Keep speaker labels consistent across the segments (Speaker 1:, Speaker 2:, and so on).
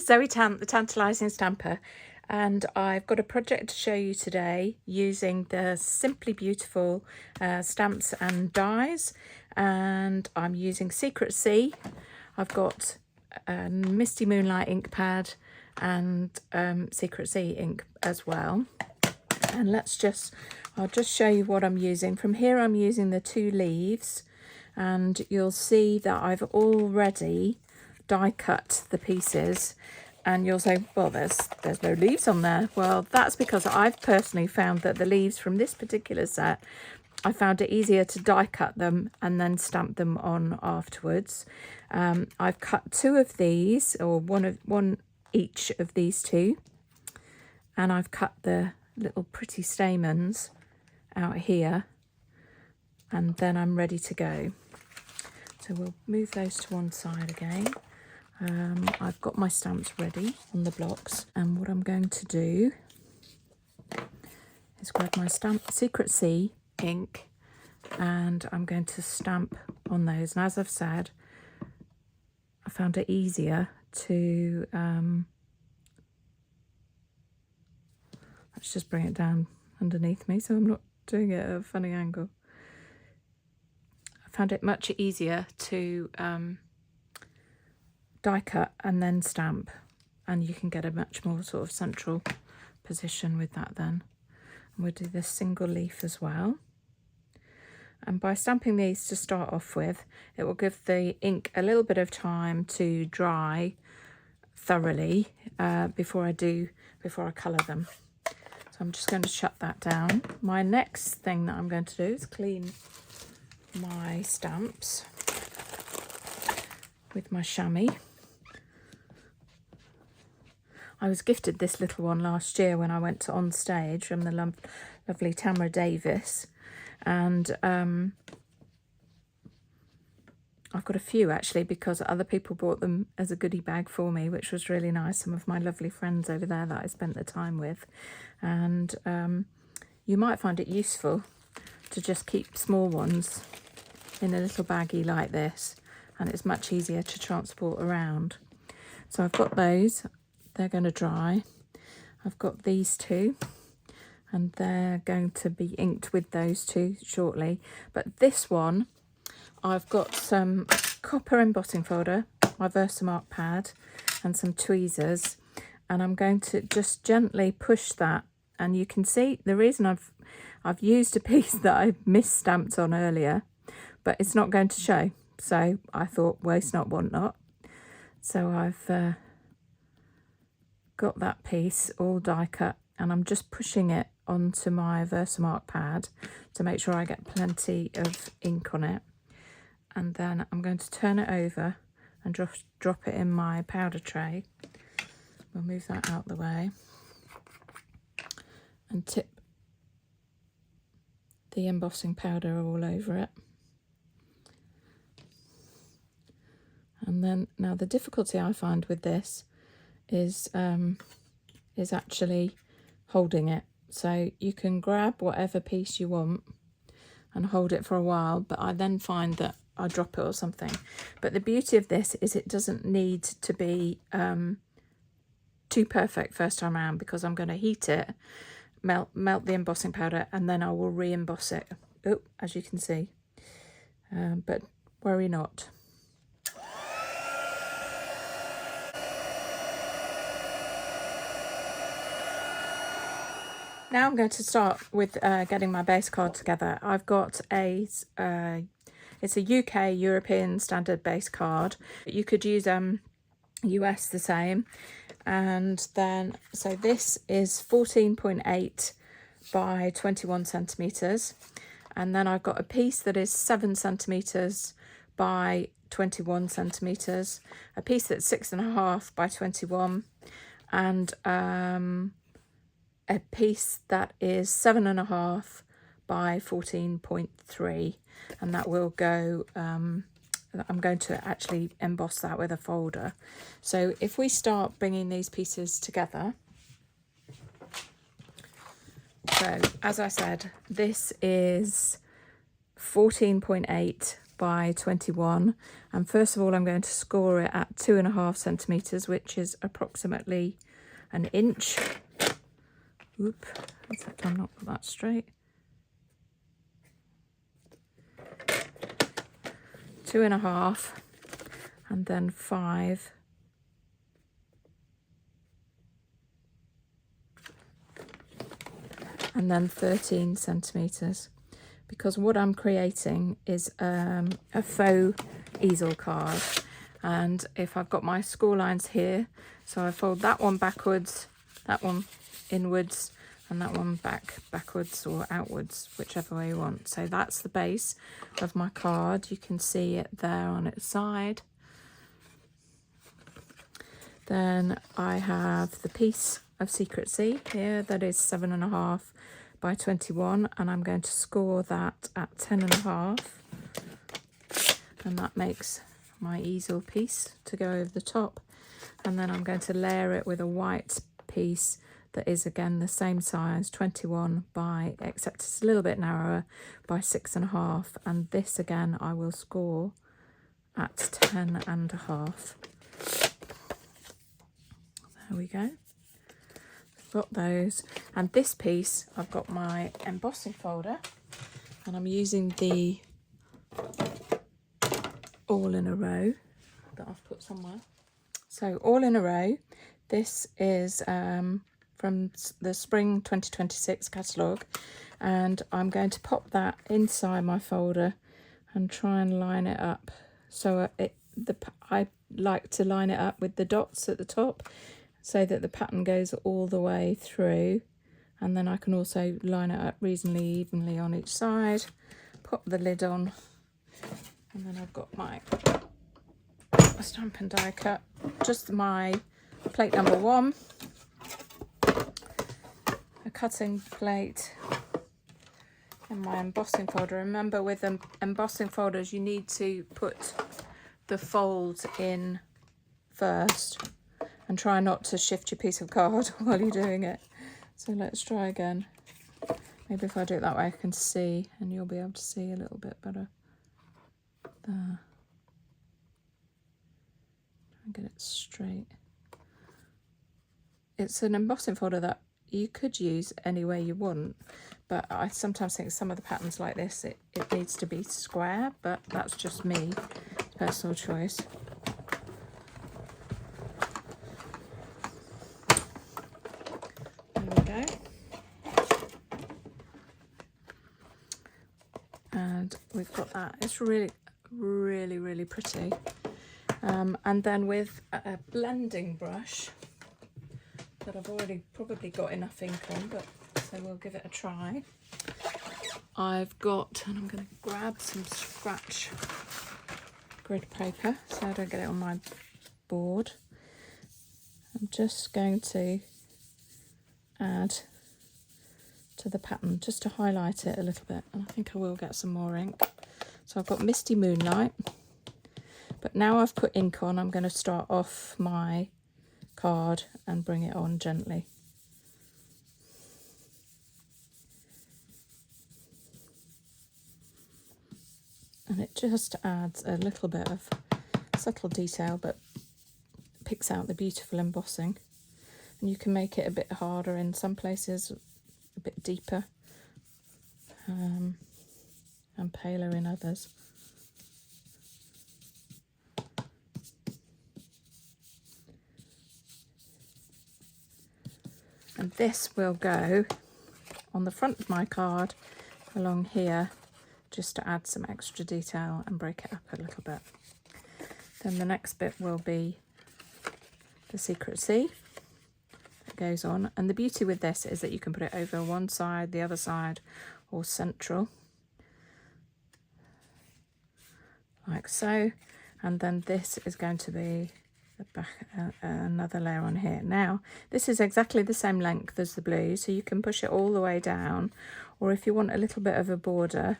Speaker 1: Zoe the Tantalising Stamper, and I've got a project to show you today using the Simply Beautiful stamps and dies, and I'm using Secret Sea. I've got Misty Moonlight ink pad and Secret Sea ink as well. And I'll just show you what I'm using. From here I'm using the 2 leaves, and you'll see that I've already die cut the pieces, and you'll say, well, there's no leaves on there. Well, that's because I've personally found that the leaves from this particular set, I found it easier to die cut them and then stamp them on afterwards. I've cut 2 of these, or one each of these 2, and I've cut the little pretty stamens out here, and then I'm ready to go. So we'll move those to one side again. I've got my stamps ready on the blocks, and what I'm going to do is grab my Secret Sea ink, and I'm going to stamp on those. And as I've said, I found it easier to let's just bring it down underneath me so I'm not doing it at a funny angle. I found it much easier to die cut and then stamp, and you can get a much more sort of central position with that then. And we'll do this single leaf as well. And by stamping these to start off with, it will give the ink a little bit of time to dry thoroughly before I colour them. So I'm just going to shut that down. My next thing that I'm going to do is clean my stamps with my chamois. I was gifted this little one last year when I went to On Stage from the lovely Tamara Davis, and I've got a few actually because other people bought them as a goodie bag for me, which was really nice. Some of my lovely friends over there that I spent the time with, and you might find it useful to just keep small ones in a little baggie like this, and it's much easier to transport around. So I've got those, they're going to dry. I've got these 2, and they're going to be inked with those 2 shortly. But this one, I've got some copper embossing folder, my Versamark pad, and some tweezers, and I'm going to just gently push that. And you can see the reason I've used a piece that I misstamped on earlier, but it's not going to show. So I thought, waste not, want not. So I've got that piece all die cut, and I'm just pushing it onto my Versamark pad to make sure I get plenty of ink on it. And then I'm going to turn it over and drop it in my powder tray. We'll move that out the way and tip the embossing powder all over it. And then, now the difficulty I find with this is actually holding it. So you can grab whatever piece you want and hold it for a while, but I then find that I drop it or something. But the beauty of this is it doesn't need to be too perfect first time around, because I'm going to heat it, melt the embossing powder, and then I will re-emboss it. Oh, as you can see. But worry not. Now I'm going to start with getting my base card together. I've got it's a UK European standard base card. You could use US the same. And then, so this is 14.8 by 21 centimetres. And then I've got a piece that is 7 centimetres by 21 centimetres, a piece that's 6.5 by 21, and a piece that is 7.5 by 14.3, and that will go, I'm going to actually emboss that with a folder. So if we start bringing these pieces together, so as I said, this is 14.8 by 21, and first of all I'm going to score it at 2.5 centimeters, which is approximately an inch. Oop, I'm not put that straight. 2.5, and then 5, and then 13 centimeters, because what I'm creating is a faux easel card. And if I've got my score lines here, so I fold that one backwards, that one inwards, and that one backwards or outwards, whichever way you want. So that's the base of my card. You can see it there on its side. Then I have the piece of Secrecy here that is 7.5 by 21, and I'm going to score that at 10.5, and that makes my easel piece to go over the top. And then I'm going to layer it with a white piece that is again the same size, 21 by, except it's a little bit narrower, by 6.5, and this again I will score at 10.5. There we go. Got those, and this piece I've got my embossing folder, and I'm using the all in a row that I've put somewhere. So all in a row, this is from the spring 2026 catalogue, and I'm going to pop that inside my folder and try and line it up. So I like to line it up with the dots at the top so that the pattern goes all the way through, and then I can also line it up reasonably evenly on each side. Pop the lid on, and then I've got my Stampin' die cut, just my plate number 1, a cutting plate, and my embossing folder. Remember, with embossing folders you need to put the folds in first, and try not to shift your piece of card while you're doing it. So let's try again. Maybe if I do it that way I can see, and you'll be able to see a little bit better. There. And get it straight. It's an embossing folder that you could use any way you want, but I sometimes think some of the patterns like this, it needs to be square, but that's just me, personal choice. There we go. And we've got that. It's really, really, really pretty. And then with a blending brush that I've already probably got enough ink on, but so we'll give it a try. I've got, and I'm going to grab some scratch grid paper so I don't get it on my board. I'm just going to add to the pattern just to highlight it a little bit, and I think I will get some more ink. So I've got Misty Moonlight, but now I've put ink on, I'm going to start off my card and bring it on gently. And it just adds a little bit of subtle detail, but picks out the beautiful embossing. And you can make it a bit harder in some places, a bit deeper, and paler in others. And this will go on the front of my card along here, just to add some extra detail and break it up a little bit. Then the next bit will be the Secrecy that goes on, and the beauty with this is that you can put it over one side, the other side, or central, like so. And then this is going to be the back, another layer on here. Now this is exactly the same length as the blue, so you can push it all the way down, or if you want a little bit of a border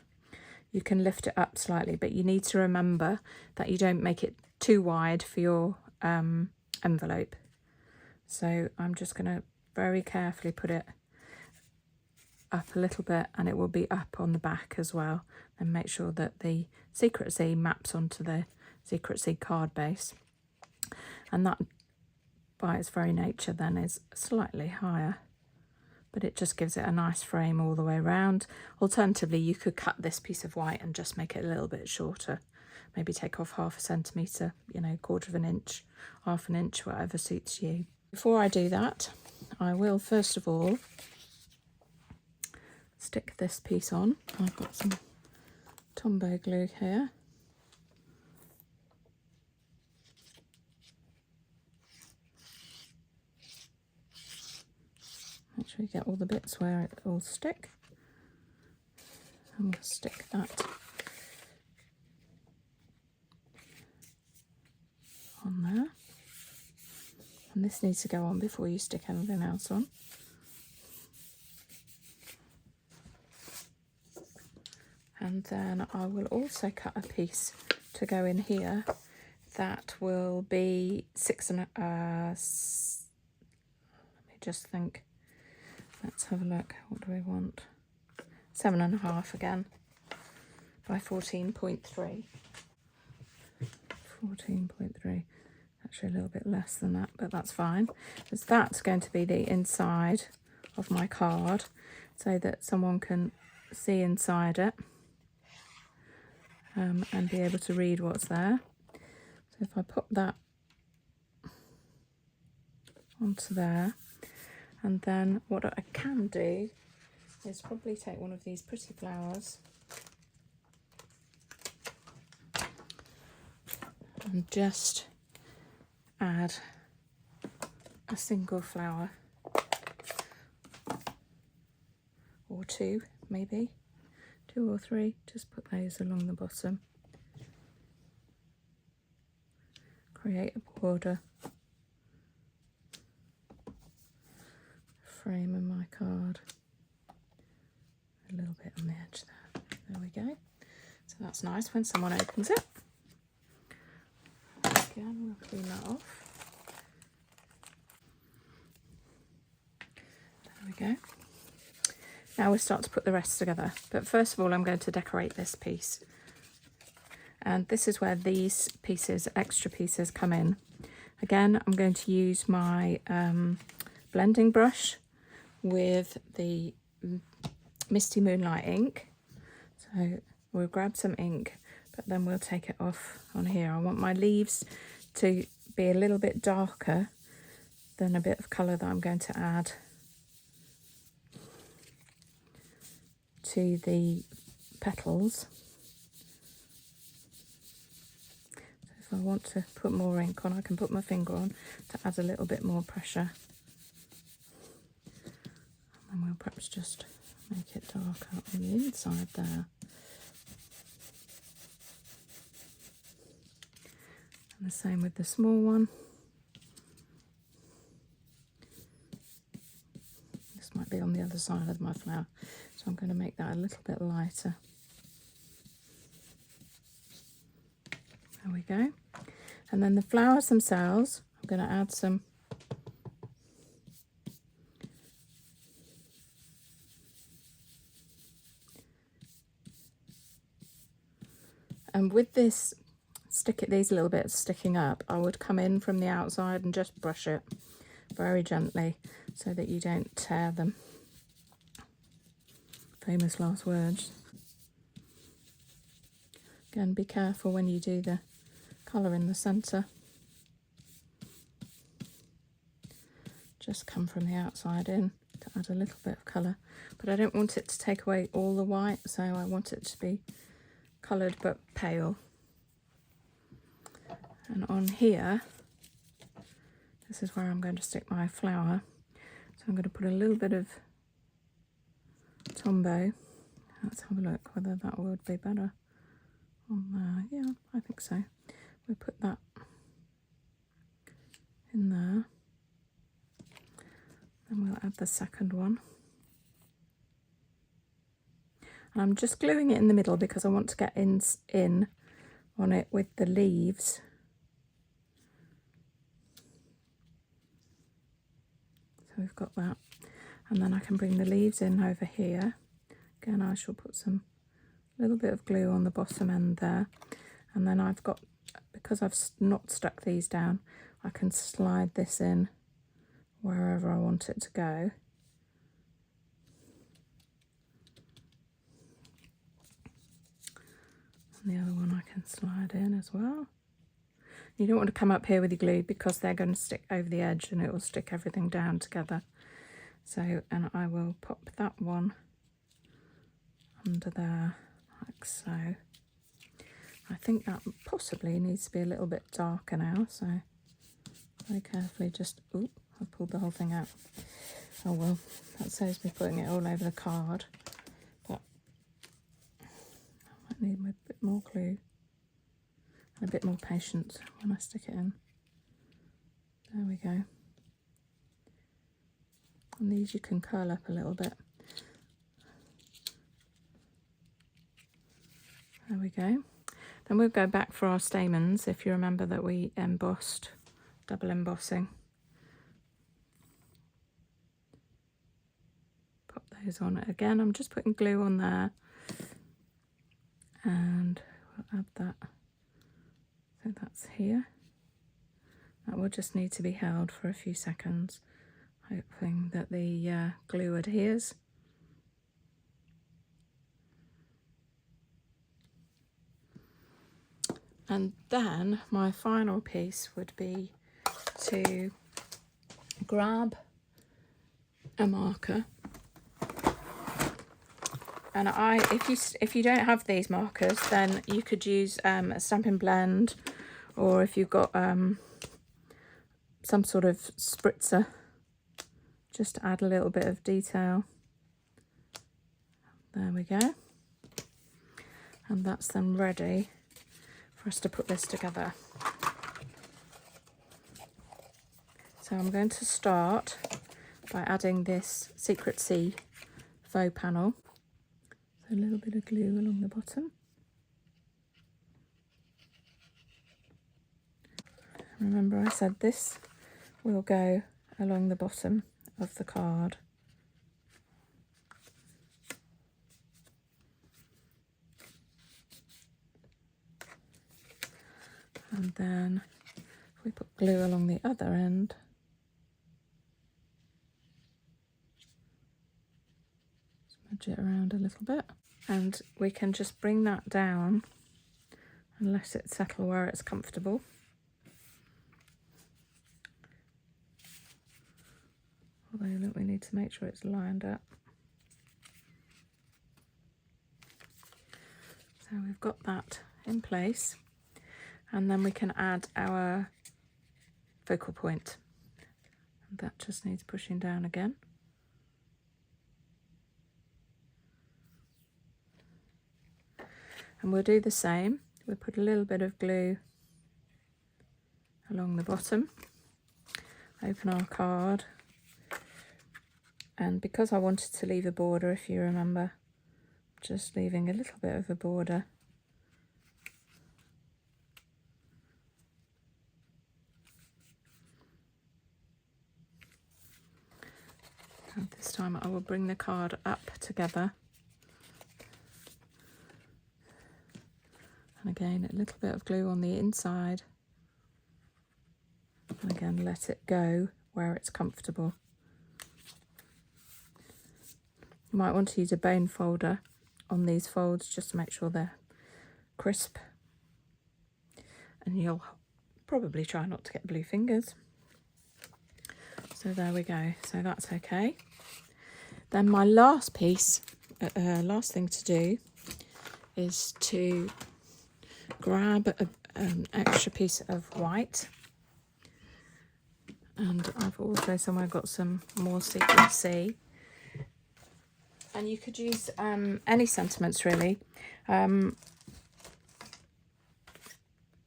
Speaker 1: you can lift it up slightly, but you need to remember that you don't make it too wide for your envelope. So I'm just going to very carefully put it up a little bit, and it will be up on the back as well. And make sure that the Secret Z maps onto the Secret Z card base. And that, by its very nature, then is slightly higher, but it just gives it a nice frame all the way around. Alternatively, you could cut this piece of white and just make it a little bit shorter. Maybe take off 1/2 centimetre, you know, 1/4 inch, 1/2 inch, whatever suits you. Before I do that, I will first of all stick this piece on. I've got some Tombow glue here. Make sure you get all the bits where it will stick. And we'll stick that on there. And this needs to go on before you stick anything else on. And then I will also cut a piece to go in here that will be let me just think. Let's have a look. What do we want? 7.5 again by 14.3. 14.3. Actually a little bit less than that, but that's fine, because that's going to be the inside of my card, so that someone can see inside it and be able to read what's there. So if I put that onto there, and then what I can do is probably take one of these pretty flowers and just add a single flower or two, maybe 2 or 3. Just put those along the bottom. Create a border. Frame of my card. A little bit on the edge there. There we go. So that's nice when someone opens it. Again, we'll clean that off. There we go. Now we'll start to put the rest together. But first of all, I'm going to decorate this piece. And this is where these pieces, extra pieces, come in. Again, I'm going to use my blending brush with the Misty Moonlight ink. So we'll grab some ink, but then we'll take it off on here. I want my leaves to be a little bit darker than a bit of colour that I'm going to add to the petals. So if I want to put more ink on, I can put my finger on to add a little bit more pressure. And we'll perhaps just make it darker on the inside there. And the same with the small one. This might be on the other side of my flower, so I'm going to make that a little bit lighter. There we go. And then the flowers themselves, I'm going to add some and with this, these little bits sticking up, I would come in from the outside and just brush it very gently so that you don't tear them. Famous last words. Again, be careful when you do the colour in the centre. Just come from the outside in to add a little bit of colour, but I don't want it to take away all the white, so I want it to be coloured but pale. And on here, this is where I'm going to stick my flower. So I'm going to put a little bit of Tombow. Let's have a look whether that would be better on there. Yeah, I think so. We'll put that in there. Then we'll add the second one. And I'm just gluing it in the middle because I want to get in on it with the leaves. So we've got that. And then I can bring the leaves in over here. Again, I shall put some little bit of glue on the bottom end there. And then I've got, because I've not stuck these down, I can slide this in wherever I want it to go. And the other one I can slide in as well. You don't want to come up here with your glue because they're going to stick over the edge and it will stick everything down together. So, and I will pop that one under there like so. I think that possibly needs to be a little bit darker now, so very carefully just, oop, I've pulled the whole thing out. Oh well, that saves me putting it all over the card, but I might need a bit more glue and a bit more patience when I stick it in. There we go. And these you can curl up a little bit. There we go. Then we'll go back for our stamens, if you remember that we embossed, double embossing. Pop those on it again. I'm just putting glue on there. And we'll add that. So that's here. That will just need to be held for a few seconds, hoping that the glue adheres. And then my final piece would be to grab a marker, and if you don't have these markers, then you could use a Stampin' Blend, or if you've got some sort of spritzer, just to add a little bit of detail. There we go. And that's then ready for us to put this together. So I'm going to start by adding this Secret Sea faux panel. So a little bit of glue along the bottom. Remember I said this will go along the bottom of the card. And then if we put glue along the other end, smudge it around a little bit, and we can just bring that down and let it settle where it's comfortable. Although look, we need to make sure it's lined up. So we've got that in place, and then we can add our focal point. And that just needs pushing down again. And we'll do the same. We'll put a little bit of glue along the bottom, open our card, and because I wanted to leave a border, if you remember, just leaving a little bit of a border. And this time I will bring the card up together. And again, a little bit of glue on the inside. And again, let it go where it's comfortable. You might want to use a bone folder on these folds just to make sure they're crisp. And you'll probably try not to get blue fingers. So there we go. So that's okay. Then my last piece, last thing to do is to grab an extra piece of white. And I've also somewhere got some more Secret Sea. And you could use any sentiments really.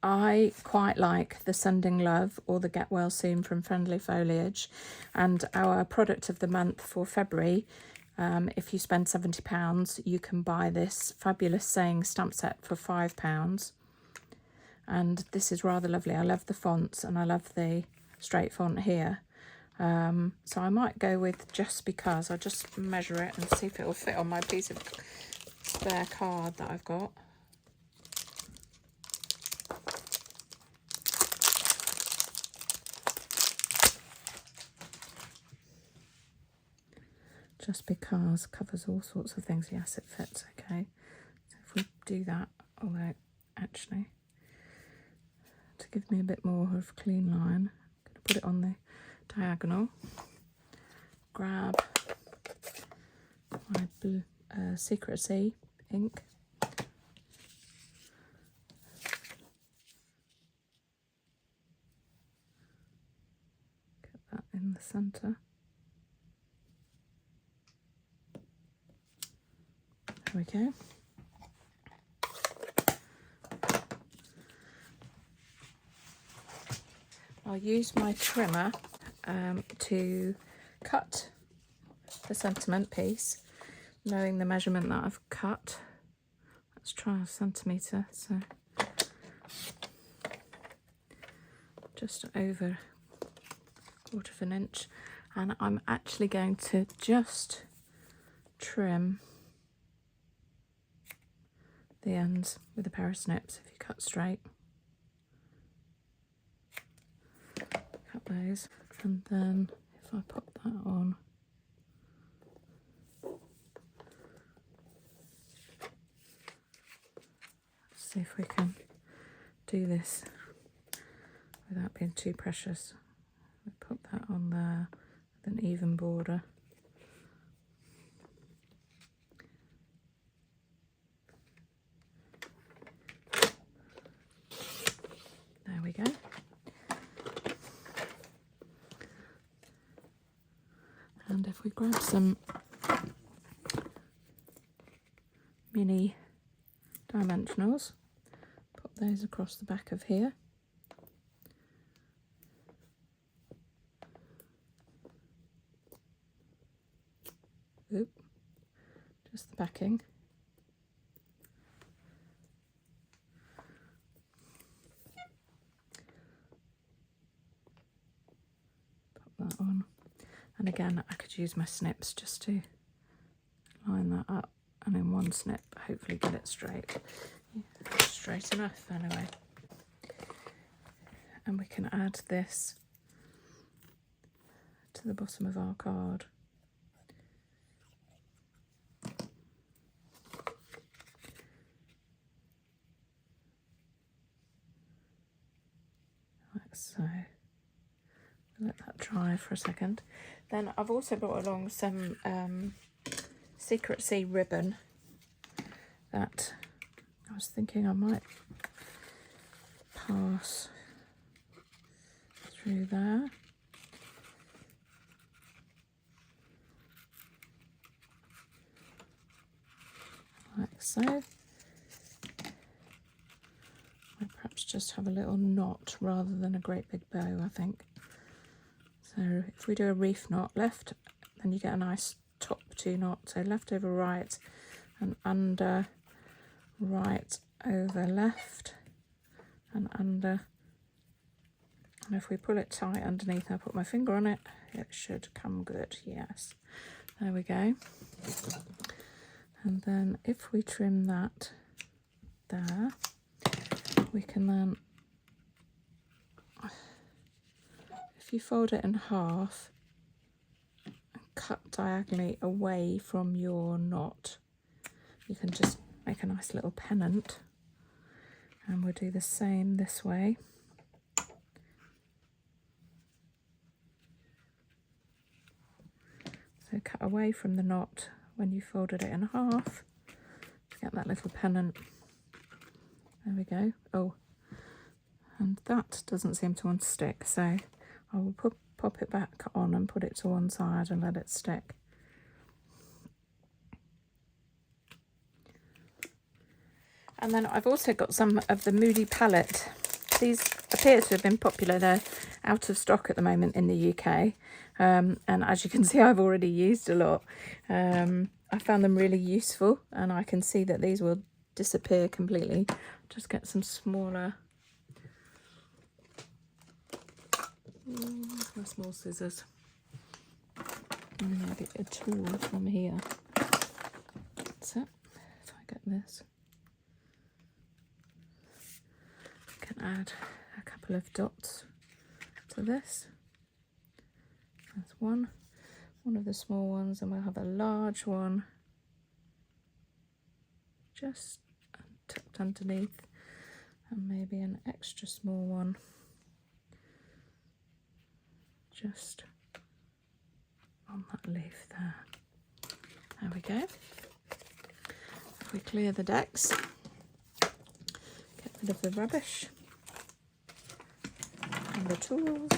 Speaker 1: I quite like the Sending Love or the Get Well Soon from Friendly Foliage. And our product of the month for February, if you spend £70, you can buy this fabulous saying stamp set for £5. And this is rather lovely. I love the fonts and I love the straight font here. So I might go with Just Because. I'll just measure it and see if it will fit on my piece of spare card that I've got. Just Because covers all sorts of things. Yes, it fits, okay. So if we do that, although actually, to give me a bit more of a clean line, I'm going to put it on the diagonal, grab my blue, Secrecy ink, get that in the centre. There we go. I'll use my trimmer to cut the sentiment piece, knowing the measurement that I've cut. Let's try a centimetre, so just over a quarter of an inch. And I'm actually going to just trim the ends with a pair of snips if you cut straight. Cut those, and then if I pop that on, let's see if we can do this without being too precious. We put that on there with an even border. There we go. And if we grab some mini dimensionals, put those across the back of here. Oop, just the backing. Put that on. And again, I could use my snips just to line that up, and in one snip, hopefully get it straight. Yeah, straight enough, anyway. And we can add this to the bottom of our card. Like so. Let that dry for a second. Then I've also brought along some Secrecy ribbon that I was thinking I might pass through there. Like so. I'll perhaps just have a little knot rather than a great big bow, I think. So if we do a reef knot left, then you get a nice top two knot. So left over right and under, right over left and under. And if we pull it tight underneath, I put my finger on it, it should come good. Yes, there we go. And then if we trim that there, we can then, if you fold it in half and cut diagonally away from your knot, you can just make a nice little pennant. And we'll do the same this way. So cut away from the knot when you folded it in half to get that little pennant. There we go. Oh, and that doesn't seem to want to stick, so I will pop it back on and put it to one side and let it stick. And then I've also got some of the Moody palette. These appear to have been popular. They're out of stock at the moment in the UK. And as you can see, I've already used a lot. I found them really useful, and I can see that these will disappear completely. Just get some smaller, my small scissors. And maybe a tool from here. So if I get this, I can add a couple of dots to this. That's one of the small ones, and we'll have a large one just tucked underneath, and maybe an extra small one just on that leaf there. There we go. If we clear the decks, get rid of the rubbish and the tools,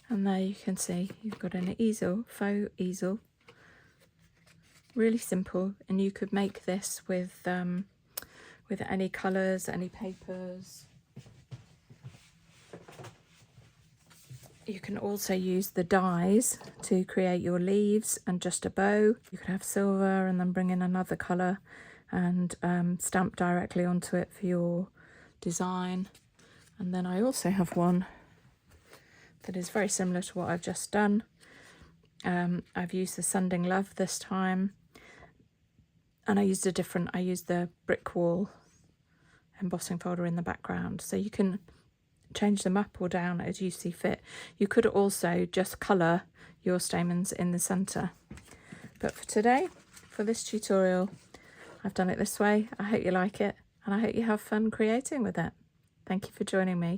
Speaker 1: and there you can see you've got an easel, faux easel. Really simple, and you could make this with any colours, any papers. You can also use the dies to create your leaves and just a bow. You could have silver and then bring in another colour and stamp directly onto it for your design. And then I also have one that is very similar to what I've just done. I've used the Sending Love this time, and I used the brick wall embossing folder in the background, so you can change them up or down as you see fit. You could also just colour your stamens in the centre, but for today, for this tutorial, I've done it this way. I hope you like it, and I hope you have fun creating with it. Thank you for joining me.